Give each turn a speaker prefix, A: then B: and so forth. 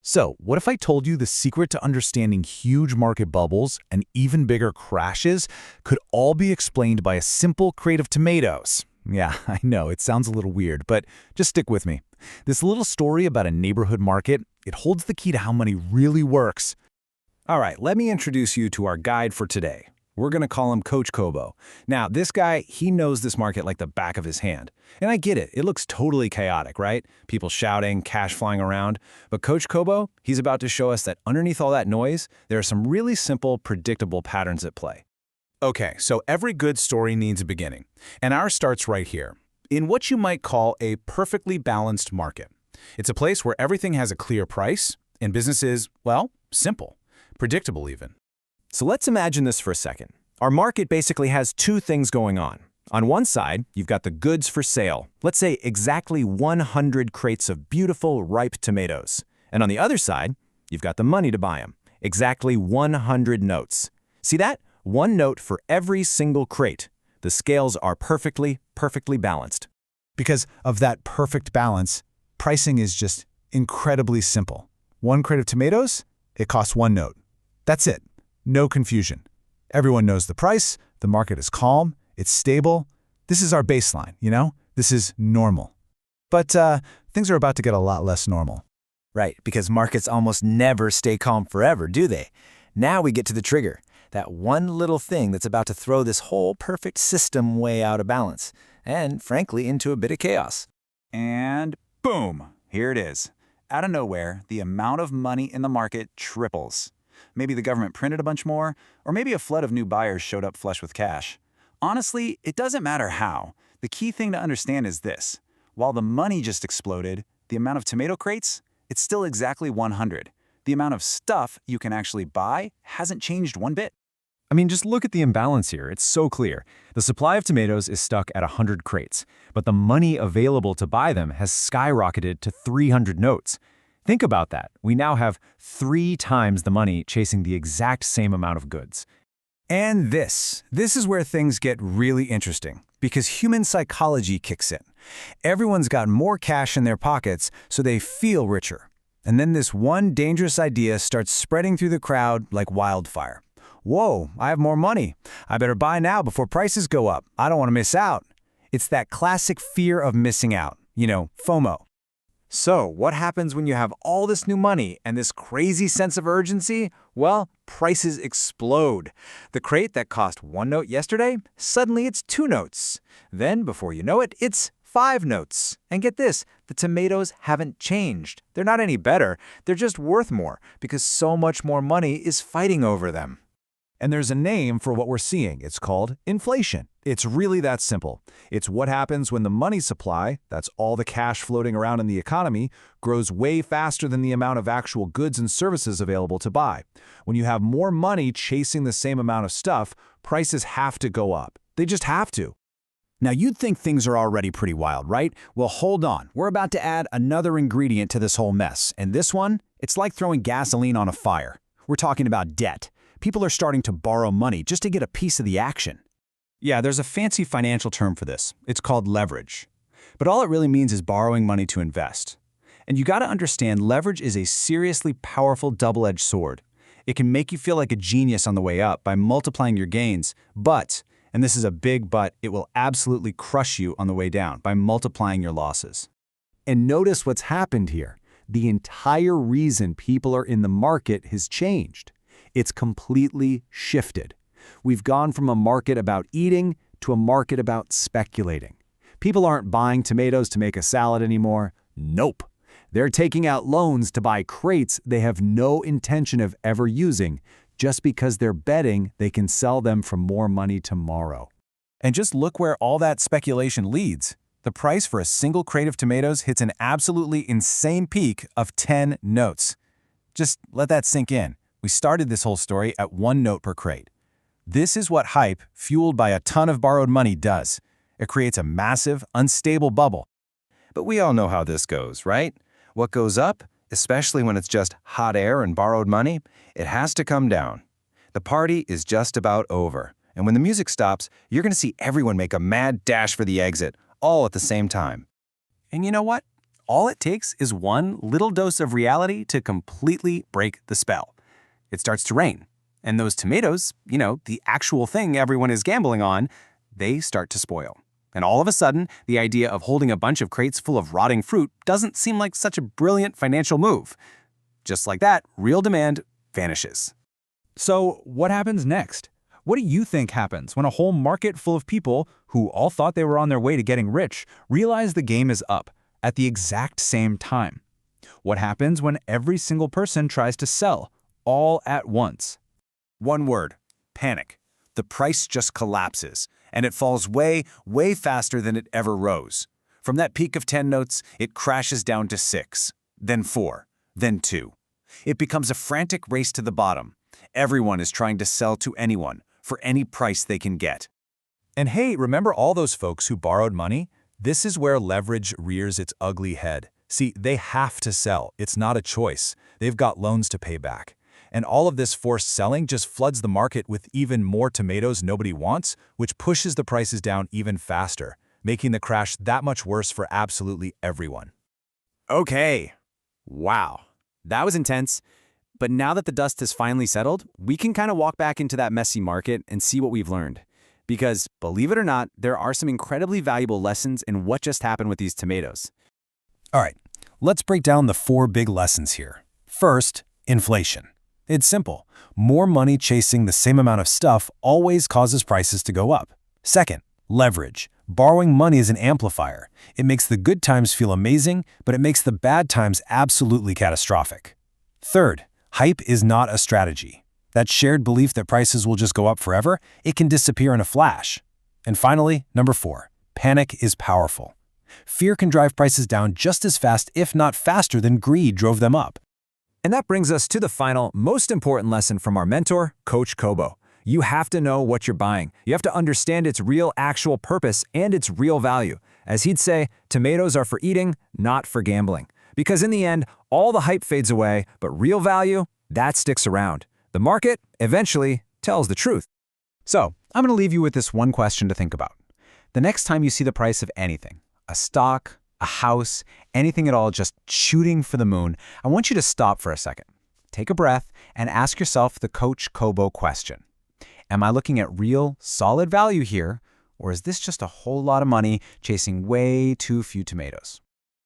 A: So, what if I told you the secret to understanding huge market bubbles and even bigger crashes could all be explained by a simple crate of tomatoes? Yeah, I know, it sounds a little weird, but just stick with me. This little story about a neighborhood market, it holds the key to how money really works.
B: All right, let me introduce you to our guide for today. We're going to call him Coach Kobo. Now, this guy, he knows this market like the back of his hand. And I get it. It looks totally chaotic, right? People shouting, cash flying around. But Coach Kobo, he's about to show us that underneath all that noise, there are some really simple, predictable patterns at play.
A: Okay, so every good story needs a beginning. And ours starts right here, in what you might call a perfectly balanced market. It's a place where everything has a clear price, and business is, well, simple, predictable even.
B: So let's imagine this for a second. Our market basically has two things going on. On one side, you've got the goods for sale. Let's say exactly 100 crates of beautiful, ripe tomatoes. And on the other side, you've got the money to buy them. Exactly 100 notes. See that? One note for every single crate. The scales are perfectly balanced.
A: Because of that perfect balance, pricing is just incredibly simple. One crate of tomatoes, it costs one note. That's it. No confusion. Everyone knows the price, the market is calm, it's stable. This is our baseline, you know? This is normal. But things are about to get a lot less normal.
C: Right, because markets almost never stay calm forever, do they? Now we get to the trigger, that one little thing that's about to throw this whole perfect system way out of balance, and frankly, into a bit of chaos.
D: And boom, here it is. Out of nowhere, the amount of money in the market triples. Maybe the government printed a bunch more, or maybe a flood of new buyers showed up flush with cash. Honestly, it doesn't matter how. The key thing to understand is this. While the money just exploded, the amount of tomato crates, it's still exactly 100. The amount of stuff you can actually buy hasn't changed one bit.
B: I mean, just look at the imbalance here. It's so clear. The supply of tomatoes is stuck at 100 crates, but the money available to buy them has skyrocketed to 300 notes. Think about that. We now have 3 times the money chasing the exact same amount of goods.
D: And this is where things get really interesting, because human psychology kicks in. Everyone's got more cash in their pockets, so they feel richer. And then this one dangerous idea starts spreading through the crowd like wildfire. Whoa, I have more money. I better buy now before prices go up. I don't want to miss out. It's that classic fear of missing out, FOMO. So, what happens when you have all this new money and this crazy sense of urgency? Well, prices explode. The crate that cost 1 note yesterday, suddenly it's 2 notes. Then, before you know it, it's 5 notes. And get this, the tomatoes haven't changed. They're not any better. They're just worth more because so much more money is fighting over them.
A: And there's a name for what we're seeing. It's called inflation. It's really that simple. It's what happens when the money supply, that's all the cash floating around in the economy, grows way faster than the amount of actual goods and services available to buy. When you have more money chasing the same amount of stuff, prices have to go up. They just have to.
D: Now, you'd think things are already pretty wild, right? Well, hold on. We're about to add another ingredient to this whole mess. And this one, it's like throwing gasoline on a fire. We're talking about debt. People are starting to borrow money just to get a piece of the action. Yeah, there's a fancy financial term for this. It's called leverage. But all it really means is borrowing money to invest. And you got to understand, leverage is a seriously powerful double-edged sword. It can make you feel like a genius on the way up by multiplying your gains, but, and this is a big but, it will absolutely crush you on the way down by multiplying your losses.
A: And notice what's happened here. The entire reason people are in the market has changed. It's completely shifted. We've gone from a market about eating to a market about speculating. People aren't buying tomatoes to make a salad anymore. Nope. They're taking out loans to buy crates they have no intention of ever using, just because they're betting they can sell them for more money tomorrow. And just look where all that speculation leads. The price for a single crate of tomatoes hits an absolutely insane peak of 10 notes. Just let that sink in. We started this whole story at 1 note per crate. This is what hype, fueled by a ton of borrowed money, does. It creates a massive, unstable bubble.
B: But we all know how this goes, right? What goes up, especially when it's just hot air and borrowed money, it has to come down. The party is just about over. And when the music stops, you're going to see everyone make a mad dash for the exit, all at the same time.
D: And you know what?
B: all it takes is one little dose of reality to completely break the spell. It starts to rain, and those tomatoes, the actual thing everyone is gambling on, they start to spoil. And all of a sudden, the idea of holding a bunch of crates full of rotting fruit doesn't seem like such a brilliant financial move. Just like that, real demand vanishes.
D: So what happens next? What do you think happens when a whole market full of people who all thought they were on their way to getting rich realize the game is up at the exact same time? What happens when every single person tries to sell all at once?
B: One word: panic. The price just collapses, and it falls way, way faster than it ever rose. From that peak of 10 notes, it crashes down to 6, then 4, then 2. It becomes a frantic race to the bottom. Everyone is trying to sell to anyone, for any price they can get.
D: And hey, remember all those folks who borrowed money? This is where leverage rears its ugly head. See, they have to sell. It's not a choice. They've got loans to pay back. And all of this forced selling just floods the market with even more tomatoes nobody wants, which pushes the prices down even faster, making the crash that much worse for absolutely everyone.
B: Okay. Wow. That was intense. But now that the dust has finally settled, we can kind of walk back into that messy market and see what we've learned. Because, believe it or not, there are some incredibly valuable lessons in what just happened with these tomatoes.
A: All right, let's break down the 4 big lessons here. First, inflation. It's simple. More money chasing the same amount of stuff always causes prices to go up. Second, leverage. Borrowing money is an amplifier. It makes the good times feel amazing, but it makes the bad times absolutely catastrophic. Third, hype is not a strategy. That shared belief that prices will just go up forever, it can disappear in a flash. And finally, number 4, panic is powerful. Fear can drive prices down just as fast, if not faster, than greed drove them up.
B: And that brings us to the final, most important lesson from our mentor, Coach Kobo. You have to know what you're buying. You have to understand its real actual purpose and its real value. As he'd say, tomatoes are for eating, not for gambling. Because in the end, all the hype fades away, but real value, that sticks around. The market, eventually, tells the truth.
D: So, I'm going to leave you with this one question to think about. The next time you see the price of anything, a stock, a house, anything at all just shooting for the moon, I want you to stop for a second. Take a breath and ask yourself the Coach Kobo question. Am I looking at real, solid value here, or is this just a whole lot of money chasing way too few tomatoes?